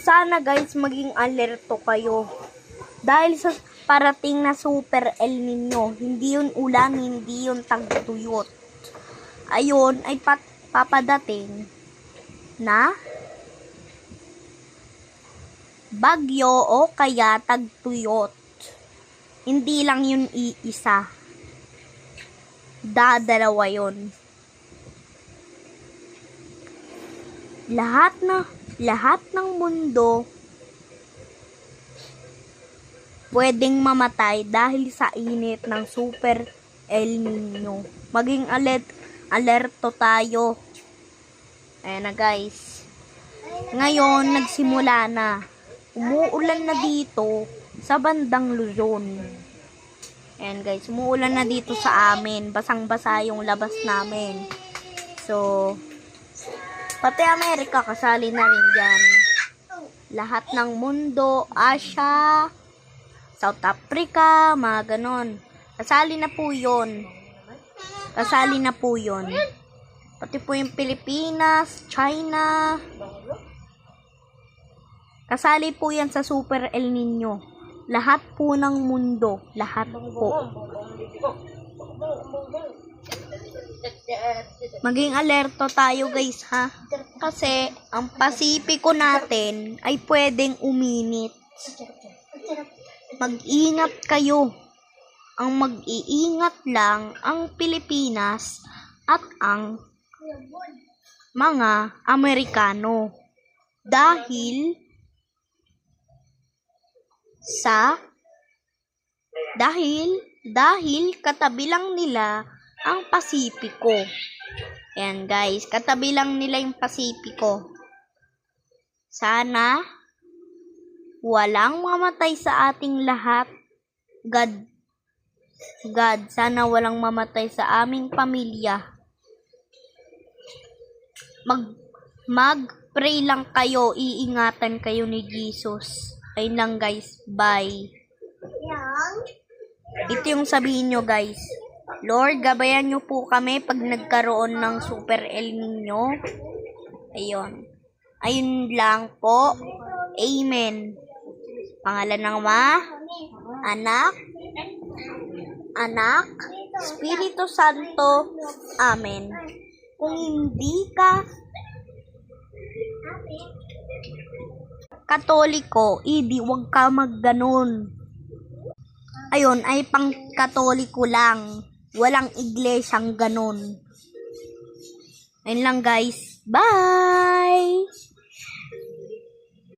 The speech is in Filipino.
sana guys maging alerto kayo. Dahil sa parating na Super El Nino, hindi yun ulan, hindi yun tagtuyot. Ayun ay papadating na bagyo o kaya tagtuyot. Hindi lang yun iisa. Dalawa yun. Lahat ng mundo pwedeng mamatay dahil sa init ng Super El Nino. Maging alerto tayo. Ayan na guys. Ngayon, nagsimula na. Umuulan na dito sa bandang Luzon. Ayan guys, umuulan na dito sa amin. Basang-basa yung labas namin. So, pati Amerika kasali na rin dyan. Lahat ng mundo, Asia, South Africa, mga ganon. Kasali na po yun. Kasali na po yun. Pati po yung Pilipinas, China. Kasali po yan sa Super El Nino. Lahat po ng mundo. Lahat po. Maging alerto tayo guys ha. Kasi ang Pasipiko natin ay pwedeng uminit. Mag-ingat kayo. Ang mag-iingat lang ang Pilipinas at ang mga Amerikano. Dahil katabi lang nila ang Pasipiko. Ayan guys, katabi lang nila yung Pasipiko. Sana walang mamatay sa ating lahat. God, sana walang mamatay sa aming pamilya. Mag-pray lang kayo, iingatan kayo ni Jesus. Ayun lang guys, bye. Ito yung sabihin nyo guys. Lord, gabayan nyo po kami pag nagkaroon ng Super El Nino. Ayun. Ayun lang po. Amen. Pangalan ng Ama, Anak, Espiritu Santo. Amen. Kung hindi ka Katoliko, wag ka magganon. Ayun, ay pang Katoliko lang. Walang iglesyang ganon. Ayun lang guys. Bye!